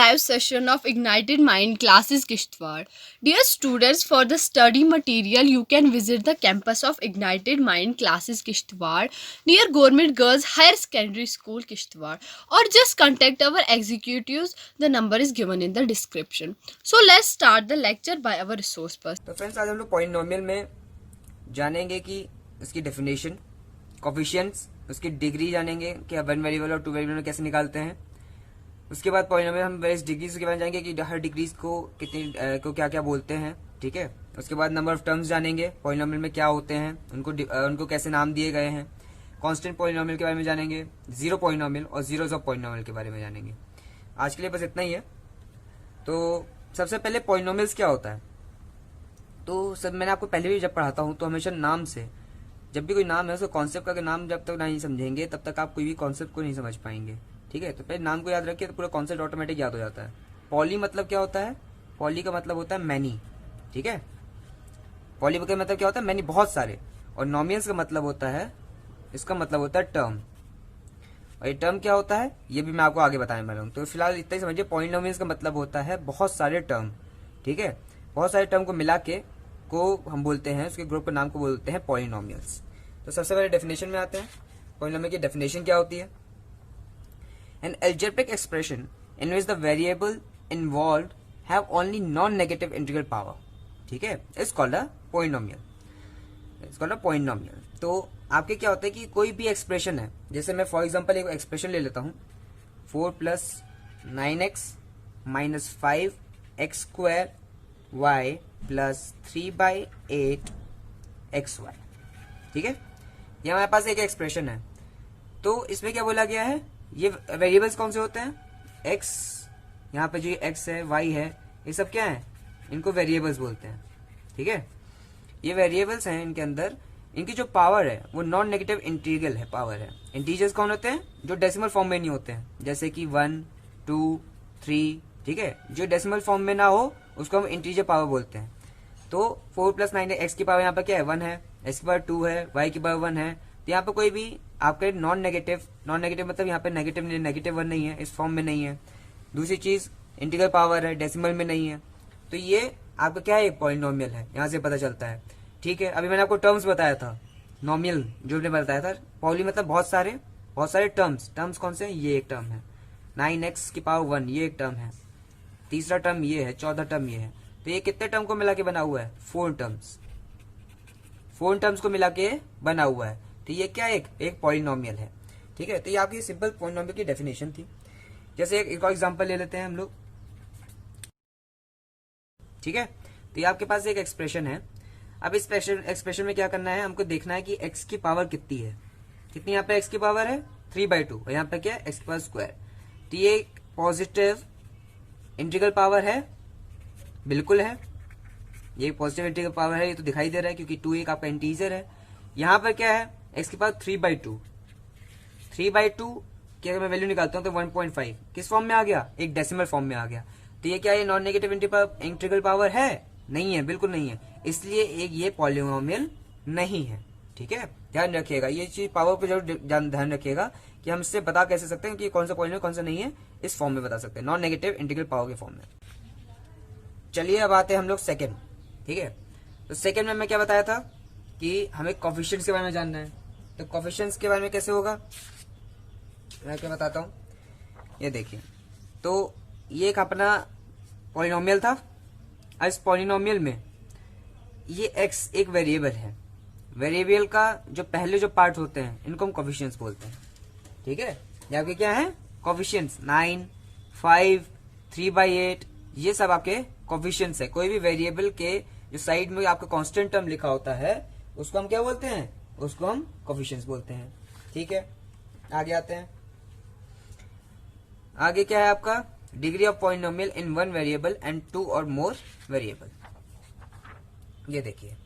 live session of Ignited Mind classes Kishtwar. Dear students, for the study material, you can visit the campus of Ignited Mind classes Kishtwar near Government Girls Higher Secondary School Kishtwar, or just contact our executives. The number is given in the description. So let's start the lecture by our resource person. तो friends आज हम लोग polynomial में जानेंगे कि उसकी definition, coefficients, उसकी degree जानेंगे कि वन वेरिएबल और टू वेरिएबल में कैसे निकालते हैं। उसके बाद पॉलिनोमियल हम वेरियस डिग्रीज के बारे में जानेंगे कि हर डिग्रीज को कितनी को क्या क्या बोलते हैं। ठीक है, उसके बाद नंबर ऑफ टर्म्स जानेंगे, पॉलिनोमियल में क्या होते हैं, उनको कैसे नाम दिए गए हैं। कांस्टेंट पॉलिनोमियल के बारे में जानेंगे, जीरो पॉलिनोमियल और जीरोज ऑफ पॉलिनोमियल के बारे में जानेंगे। आज के लिए बस इतना ही है। तो सबसे पहले पॉलिनोमियल्स क्या होता है, तो सब मैंने आपको पहले भी जब पढ़ाता हूं तो हमेशा नाम से, जब भी कोई नाम है उसको कॉन्सेप्ट का नाम जब तक नहीं समझेंगे तब तक आप कोई भी कॉन्सेप्ट को नहीं समझ पाएंगे। ठीक है, तो पहले नाम को याद रखिए तो पूरा कॉन्सेप्ट ऑटोमेटिक याद हो जाता है। पॉली मतलब क्या होता है, पॉली का मतलब होता है मैनी। ठीक है, पॉली का मतलब क्या होता है, मैनी, बहुत सारे। और नॉमियल्स का मतलब होता है, इसका मतलब होता है टर्म। और ये टर्म क्या होता है ये भी मैं आपको आगे बताने वाला हूँ। तो फिलहाल इतना ही समझिए, पॉलिनोमियल्स का मतलब होता है बहुत सारे टर्म। ठीक है, बहुत सारे टर्म को मिला के को हम बोलते हैं, उसके ग्रुप के नाम को बोलते हैं पॉलिनोमियल्स। तो सबसे पहले डेफिनेशन में आते हैं। पॉलिनोमियल की डेफिनेशन क्या होती है? An algebraic expression in which the variable involved have only non negative integral power. ठीक है, it's called a polynomial, it's called a polynomial. तो आपके क्या होता है कि कोई भी एक्सप्रेशन है, जैसे मैं फॉर एग्जांपल एक एक्सप्रेशन ले लेता हूँ, 4 + 9x - 5x² y + 3/8xy। ठीक है, ये हमारे पास एक एक्सप्रेशन है। तो इसमें क्या बोला गया है, ये वेरिएबल्स कौन से होते हैं, x, यहाँ पे जो x है, y है, ये सब क्या है, इनको वेरिएबल्स बोलते हैं। ठीक है, ये वेरिएबल्स हैं, इनके अंदर इनकी जो पावर है वो नॉन नेगेटिव इंटीग्रल है, पावर है। इंटीजर्स कौन होते हैं, जो डेसिमल फॉर्म में नहीं होते हैं, जैसे कि 1, 2, 3। ठीक है, जो डेसिमल फॉर्म में ना हो उसको हम इंटीजर पावर बोलते हैं। तो 4 + 9 x की पावर यहाँ पर क्या है, 1 है, x की पावर 2 है, y की पावर 1 है। तो यहाँ पर कोई भी आपके नॉन नेगेटिव मतलब यहाँ पे नेगेटिव 1 नहीं है, इस फॉर्म में नहीं है। दूसरी चीज, इंटीग्रल पावर है, डेसिमल में नहीं है। तो ये आपका क्या है, एक पॉलिनोमियल है, यहाँ से पता चलता है। ठीक है, अभी मैंने आपको टर्म्स बताया था, नॉमियल जो मैंने बताया था, पॉली मतलब बहुत सारे टर्म्स कौन से हैं, ये एक टर्म है, 9x की पावर 1 ये एक टर्म है, तीसरा टर्म ये है, चौथा टर्म ये है। तो ये कितने टर्म को मिला के बना हुआ है, 4 टर्म्स को मिला के बना हुआ है। तो ये क्या एक पॉलिनोमियल है। ठीक है, तो ये आपकी सिंपल पॉलिनोमियल की डेफिनेशन थी। जैसे एक और एग्जांपल ले लेते हैं हम लोग। ठीक है, तो ये आपके पास एक एक्सप्रेशन है। अब इस एक्सप्रेशन में क्या करना है, हमको देखना है कि x की पावर कितनी है। कितनी यहाँ पे x की पावर है, 3/2, और यहाँ पे क्या है, x²। तो ये पॉजिटिव इंटीग्रल पावर है, बिल्कुल है, ये पॉजिटिव इंटीग्रल पावर है, ये तो दिखाई दे रहा है क्योंकि 2 एक आपका इंटीजर है। यहाँ पर क्या है, x की पावर 3/2 की अगर मैं वैल्यू निकालता हूँ तो 1.5 किस फॉर्म में आ गया, एक डेसिमल फॉर्म में आ गया। तो ये क्या है, नॉन नेगेटिव इंटीग्रल पावर है, नहीं है, बिल्कुल नहीं है, इसलिए एक ये पॉलिनोमियल नहीं है। ठीक है, ध्यान रखिएगा, ये चीज पावर पे जरूर ध्यान रखिएगा कि हम इससे बता कैसे सकते हैं कि कौन सा पॉलिनोमियल कौन सा नहीं है, इस फॉर्म में बता सकते हैं, नॉन नेगेटिव इंटीग्रल पावर के फॉर्म में। चलिए अब आते हैं हम लोग सेकेंड। ठीक है, तो सेकेंड में मैं क्या बताया था कि हमें कोफिशिएंट्स के बारे में जानना है। तो कोफिशिएंट्स के बारे में कैसे होगा, मैं क्या बताता हूँ, ये देखिए। तो ये एक अपना पॉलिनोमियल था। इस पॉलिनोमियल में ये x एक वेरिएबल है, वेरिएबल का जो पहले जो पार्ट होते हैं इनको हम कोफिशिएंट्स बोलते हैं। ठीक है, ये आपके क्या है, कोफिशिएंट्स, 9, 5, 3/8, ये सब आपके कोफिशिएंट्स है। कोई भी वेरिएबल के जो साइड में आपका कांस्टेंट टर्म लिखा होता है उसको हम क्या बोलते हैं, उसको हम कोफिशिएंट्स बोलते हैं। ठीक है, आगे आते हैं। आगे क्या है आपका, degree of polynomial in one variable and 2 और मोर वेरिएबल। ये देखिए,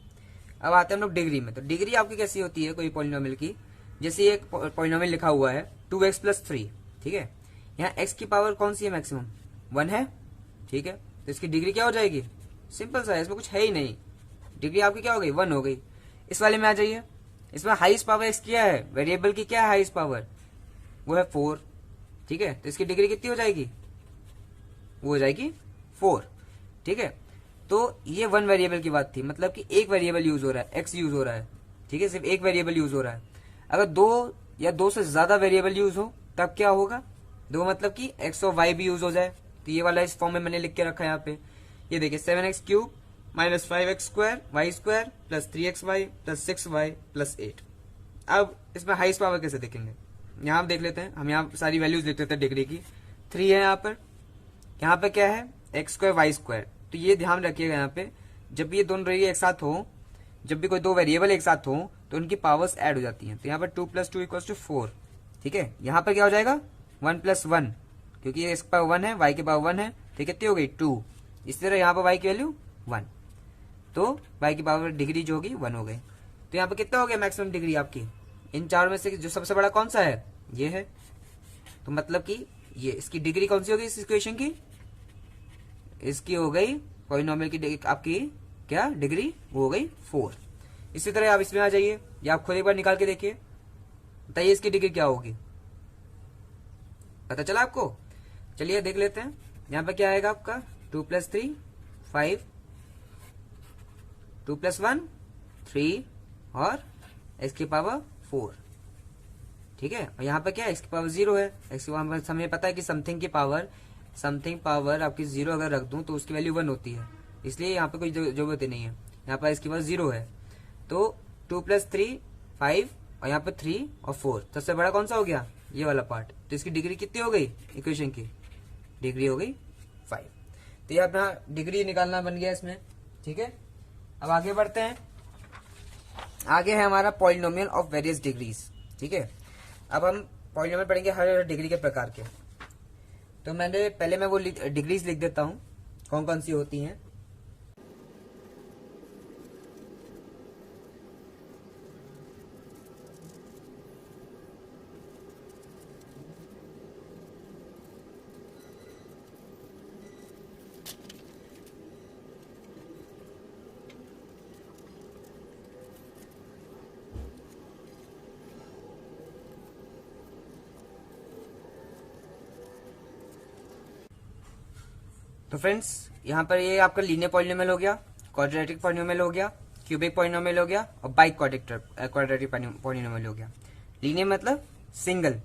अब आते हैं हम लोग डिग्री में। तो डिग्री आपकी कैसी होती है कोई पॉलिनोमियल की, जैसे एक पॉलिनोमियल लिखा हुआ है 2x + 3। ठीक है, यहाँ x की पावर कौन सी है, मैक्सिमम 1 है। ठीक है, तो इसकी डिग्री क्या हो जाएगी, सिंपल सा है, इसमें कुछ है ही नहीं, डिग्री आपकी क्या हो गई, 1 हो गई। इस वाले में आ जाइए, इसमें हाईएस्ट पावर x क्या है, वेरिएबल की क्या है हाईएस्ट पावर, वो है 4। ठीक है, तो इसकी डिग्री कितनी हो जाएगी, वो हो जाएगी 4। ठीक है, तो ये वन वेरिएबल की बात थी, मतलब कि एक वेरिएबल यूज हो रहा है, एक्स यूज हो रहा है। ठीक है, सिर्फ एक वेरिएबल यूज हो रहा है। अगर दो या दो से ज्यादा वेरिएबल यूज हो तब क्या होगा, दो मतलब कि एक्स और वाई भी यूज हो जाए। तो ये वाला इस फॉर्म में मैंने लिख के रखा है यहाँ पे। ये देखिए 7x³ minus 5x² y square plus 3xy plus 6y plus 8। अब इसमें हाईएस्ट पावर कैसे देखेंगे, यहाँ आप देख लेते हैं। हम यहाँ सारी वैल्यूज देख लेते हैं डिग्री की। 3 है यहाँ पर क्या है x² y²। तो ये ध्यान रखिएगा, यहाँ पे जब भी ये दोनों रही एक साथ हो, जब भी कोई दो वेरिएबल एक साथ हो तो उनकी पावर्स ऐड हो जाती हैं। तो यहाँ पर 2 + 2 = 4। ठीक है, यहाँ पर क्या हो जाएगा 1 + 1, क्योंकि ये इसके पावर 1 है, y के पावर 1 है, तो कितनी हो गई 2। इसी तरह यहाँ पर y की वैल्यू 1, तो y की पावर डिग्री जो होगी 1 हो गई। तो यहाँ पर कितना हो गया मैक्सिमम डिग्री आपकी, इन चार में से जो सबसे बड़ा कौन सा है, ये है। तो मतलब कि ये इसकी डिग्री कौन सी होगी इस इक्वेशन की, इसकी हो गई पॉलिनोमियल की आपकी क्या डिग्री, वो हो गई 4। इसी तरह आप इसमें आ जाइए, या आप खुद एक बार निकाल के देखिए, बताइए इसकी डिग्री क्या होगी, पता चला आपको। चलिए देख लेते हैं। यहाँ पे क्या आएगा आपका 2 + 3 5, 2 + 1 3 और x की पावर 4। ठीक है, और यहाँ पे क्या है x की पावर 0 है। x की पावर हमें पता है कि समथिंग पावर आपकी 0 अगर रख दूं तो उसकी वैल्यू 1 होती है, इसलिए यहाँ पे कोई जरूरत ही नहीं है। यहाँ पर इसके पास 0 है, तो 2 + 3 5 और यहाँ पे 3 और 4, सबसे बड़ा कौन सा हो गया, ये वाला पार्ट। तो इसकी डिग्री कितनी हो गई, इक्वेशन की डिग्री हो गई 5। तो ये अपना डिग्री निकालना बन गया इसमें। ठीक है, अब आगे बढ़ते हैं। आगे है हमारा पॉलिनोमियल ऑफ वेरियस डिग्रीज। ठीक है, अब हम पॉलिनोमियल पढ़ेंगे हर डिग्री के प्रकार के। तो पहले मैं वो डिग्रीज लिख देता हूँ कौन कौन सी होती हैं। तो फ्रेंड्स यहाँ पर ये आपका लीनियर पॉलिनोमियल हो गया, क्वाड्रेटिक पॉलिनोमियल हो गया, क्यूबिक पॉलिनोमियल हो गया और बाइक क्वाड्रेटिक पॉलिनोमियल हो गया। लीनियर मतलब सिंगल,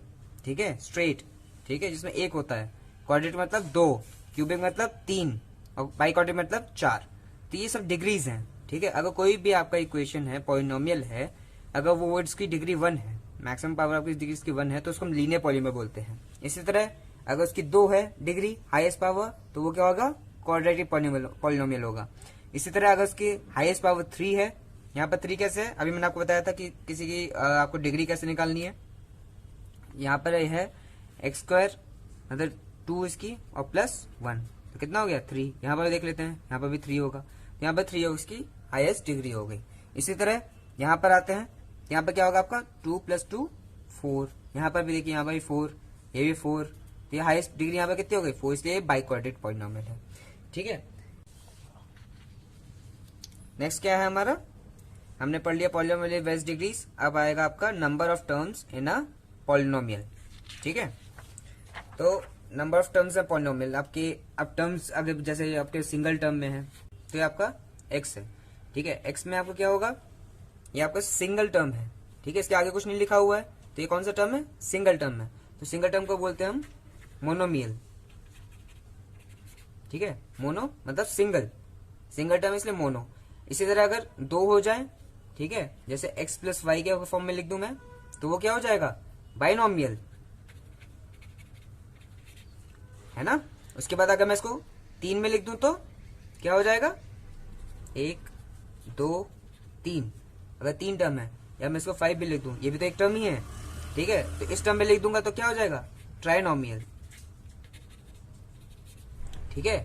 ठीक है, स्ट्रेट, ठीक है, जिसमें एक होता है। क्वाड्रेटिक मतलब 2, क्यूबिक मतलब 3 और बाइक क्वाड्रेटिक मतलब 4। तो ये सब डिग्रीज हैं। ठीक है, अगर कोई भी आपका इक्वेशन है, पॉलिनोमियल है, अगर वो वर्ड्स की डिग्री 1 है, मैक्सिमम पावर आपकी डिग्री की 1 है, तो उसको हम लीनियर पॉलिनोमियल बोलते हैं। इसी तरह अगर उसकी 2 है डिग्री हाईएस्ट पावर, तो वो क्या होगा, क्वाड्रेटिक पॉलिनोमियल होगा। इसी तरह अगर उसकी हाईएस्ट पावर 3 है, यहाँ पर 3 कैसे है, अभी मैंने आपको बताया था कि किसी की आपको डिग्री कैसे निकालनी है। यहाँ पर है x² मतलब 2 इसकी और +1, तो कितना हो गया 3। यहाँ पर देख लेते हैं, यहाँ पर भी 3 होगा, यहाँ पर 3 उसकी हाईएस्ट डिग्री हो गई। इसी तरह यहाँ पर आते हैं, यहाँ पर क्या होगा आपका 2 + 2 4, यहाँ पर भी देखिए, यहाँ पर भी 4, ये भी 4, तो ये हाईएस्ट डिग्री यहाँ पर कितनी हो गई 4, इसलिए बाइक क्वाड्रेटिक पॉलिनोमियल है। ठीक है, नेक्स्ट क्या है हमारा, हमने पढ़ लिया पॉलिनोमियल वेरियस डिग्रीज। अब आएगा आपका number of terms in a polynomial. ठीक है, तो नंबर ऑफ टर्म्स है पॉलिनोमियल आपके। अब टर्म्स अगर जैसे आपके सिंगल टर्म में है तो ये आपका x है। ठीक है, x में आपको क्या होगा, ये आपका सिंगल टर्म है। ठीक है, इसके आगे कुछ नहीं लिखा हुआ है, तो ये कौन सा टर्म है, सिंगल टर्म है। तो सिंगल टर्म को बोलते हैं हम मोनोमियल। ठीक है, मोनो मतलब सिंगल, सिंगल टर्म इसलिए मोनो। इसी तरह अगर 2 हो जाए, ठीक है, जैसे x + y के फॉर्म में लिख दूं मैं, तो वो क्या हो जाएगा, बाइनोमियल, है ना। उसके बाद अगर मैं इसको 3 में लिख दूं तो क्या हो जाएगा, 1 2 3, अगर 3 टर्म है। या मैं इसको 5 भी लिख दूं, ये भी तो एक टर्म ही है। ठीक है, तो इस टर्म में लिख दूंगा तो क्या हो जाएगा, ट्राइनोमियल। ठीक है,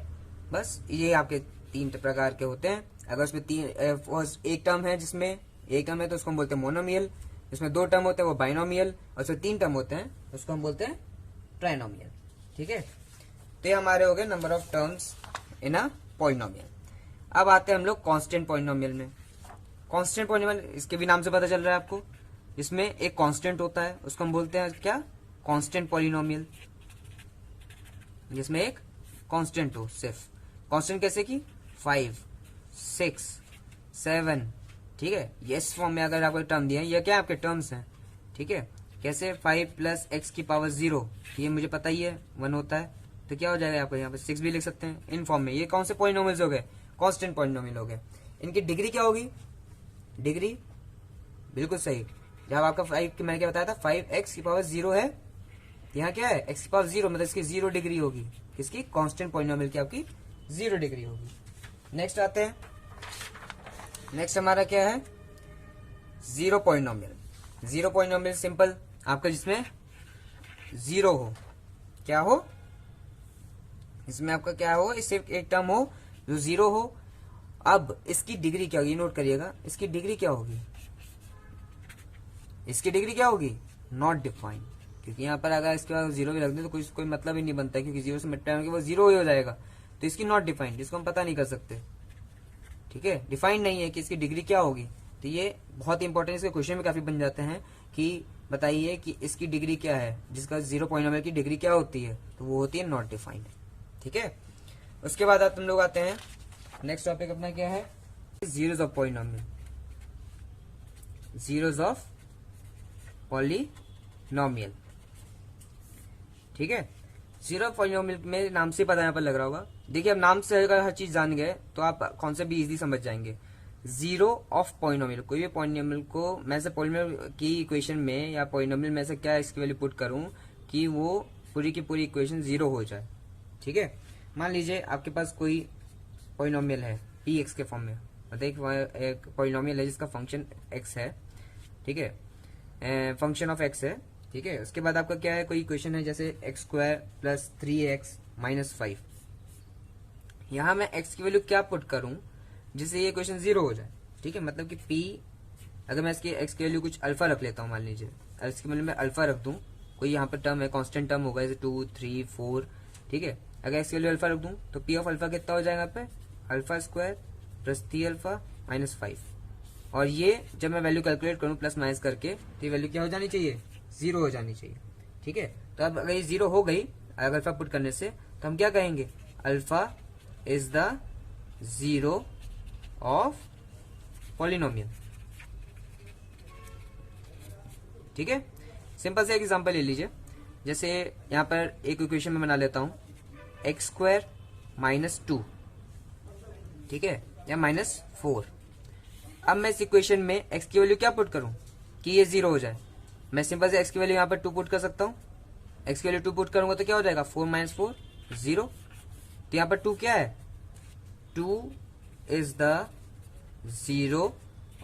बस ये आपके 3 प्रकार के होते हैं। अगर उसमें एक टर्म है, जिसमें एक टर्म है तो उसको हम बोलते हैं मोनोमियल, जिसमें 2 टर्म होते हैं वो बाइनोमियल, और उसमें 3 टर्म होते हैं उसको हम बोलते हैं ट्राइनोमियल। ठीक है, तो ये हमारे हो गए number of terms in a polynomial. अब आते हैं हम लोग कांस्टेंट पॉलिनोमियल में। कांस्टेंट पॉलिनोमियल इसके भी नाम से पता चल रहा है आपको, इसमें एक कांस्टेंट होता है, उसको हम बोलते हैं क्या, कांस्टेंट पॉलिनोमियल, जिसमें एक कांस्टेंट हो सिर्फ। कांस्टेंट कैसे की 5, 6, 7, ठीक है। ये इस फॉर्म में अगर आपको टर्म दिया है, ये क्या आपके टर्म्स हैं, ठीक है। कैसे 5 प्लस एक्स की पावर 0, ये मुझे पता ही है 1 होता है, तो क्या हो जाएगा आपको यहाँ पे 6 भी लिख सकते हैं इन फॉर्म में। ये कौन से पॉलिनोमियल्स हो गए, कांस्टेंट पॉलिनोमियल हो गए। इनकी डिग्री क्या होगी, डिग्री बिल्कुल सही। जब आपका 5 मैंने क्या बताया था 5x की पावर 0 है, यहाँ क्या है x की पावर 0, मतलब इसकी 0 डिग्री होगी, इसकी कांस्टेंट पॉलिनोमियल की आपकी 0 डिग्री होगी। नेक्स्ट आते हैं, नेक्स्ट हमारा क्या है zero polynomial. Zero polynomial simple आपका जिसमें 0 हो, क्या हो, इसमें आपका क्या हो, इस सिर्फ एक टर्म हो जो 0 हो। अब इसकी डिग्री क्या होगी, नोट करिएगा, इसकी डिग्री क्या होगी, इसकी डिग्री क्या होगी, नॉट डिफाइंड। क्योंकि यहाँ पर अगर इसके बाद 0 भी रख दें तो कोई मतलब ही नहीं बनता, क्योंकि 0 से मल्टीप्लाई वो 0 ही हो जाएगा। तो इसकी नॉट डिफाइंड, इसको हम पता नहीं कर सकते, ठीक है। डिफाइंड नहीं है कि इसकी डिग्री क्या होगी। तो ये बहुत इंपॉर्टेंट, इसके क्वेश्चन में काफी बन जाते हैं कि बताइए कि इसकी डिग्री क्या है, जिसका 0 पॉलिनोमियल की डिग्री क्या होती है, तो वो होती है नॉट डिफाइंड, ठीक है। उसके बाद हम लोग आते हैं, नेक्स्ट टॉपिक अपना क्या है, zeros of polynomial. Zeros of polynomial, ठीक है। जीरो पॉलिनोमियल में नाम से पता यहाँ पर लग रहा होगा। देखिए अब नाम से अगर हर चीज जान गए तो आप कॉन्सेप्ट भी इजीली समझ जाएंगे। जीरो ऑफ पॉलिनोमियल, कोई भी पॉलिनोमियल को मैं से पॉलिनोमियल की इक्वेशन में या पॉलिनोमियल में से क्या इसकी वैल्यू पुट करूं कि वो पूरी की पूरी इक्वेशन 0 हो जाए, ठीक है। मान लीजिए आपके पास कोई पॉलिनोमियल है पी एक्स के फॉर्म में, मतलब एक पॉलिनोमियल है जिसका फंक्शन एक्स है, ठीक है, फंक्शन ऑफ एक्स है, ठीक है। उसके बाद आपका क्या है, कोई इक्वेशन है जैसे x square plus 3x minus 5। यहां मैं x की वैल्यू क्या पुट करूं जिससे ये इक्वेशन 0 हो जाए, ठीक है। मतलब कि p, अगर मैं इसकी x की वैल्यू कुछ अल्फा रख लेता हूं, मान लीजिए इसकी वैल्यू मैं अल्फा रख दूं, कोई यहाँ पर टर्म है कांस्टेंट टर्म होगा जैसे 2, 3, 4, ठीक है। अगर x की वैल्यू अल्फा रख दूं तो p ऑफ अल्फा कितना हो जाएगा यहाँ पे, alpha square plus 3 alpha minus 5। और ये जब मैं वैल्यू कैलकुलेट करूं प्लस माइनस करके, तो ये वैल्यू क्या हो जानी चाहिए, 0 हो जानी चाहिए, ठीक है। तो अब अगर ये 0 हो गई अगर अल्फा पुट करने से, तो हम क्या कहेंगे, alpha is the zero of polynomial, ठीक है। सिंपल से एक एग्जांपल ले लीजिए, जैसे यहां पर एक इक्वेशन में बना लेता हूं एक्स स्क्वायर माइनस 2, ठीक है, या माइनस 4। अब मैं इस इक्वेशन में x की वैल्यू क्या पुट करूं कि ये 0 हो जाए। मैं सिंपल से x की वैल्यू यहाँ पर 2 पुट कर सकता हूँ। x की वैल्यू 2 पुट करूंगा तो क्या हो जाएगा, 4 माइनस 4 0। तो यहाँ पर 2 क्या है, 2 is the zero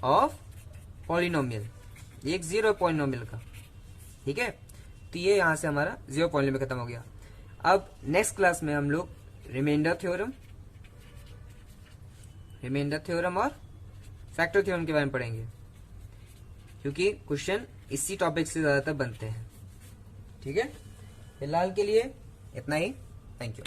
of polynomial, ये एक 0 है पॉलिनोमियल का, ठीक है। तो ये यहाँ से हमारा 0 पॉलिनोमियल खत्म हो गया। अब नेक्स्ट क्लास में हम लोग रिमाइंडर थ्योरम और फैक्टर थ्योरम के बारे में पढ़ेंगे, क्योंकि क्वेश्चन इसी टॉपिक से ज्यादातर बनते हैं, ठीक है। फिलहाल के लिए इतना ही, थैंक यू।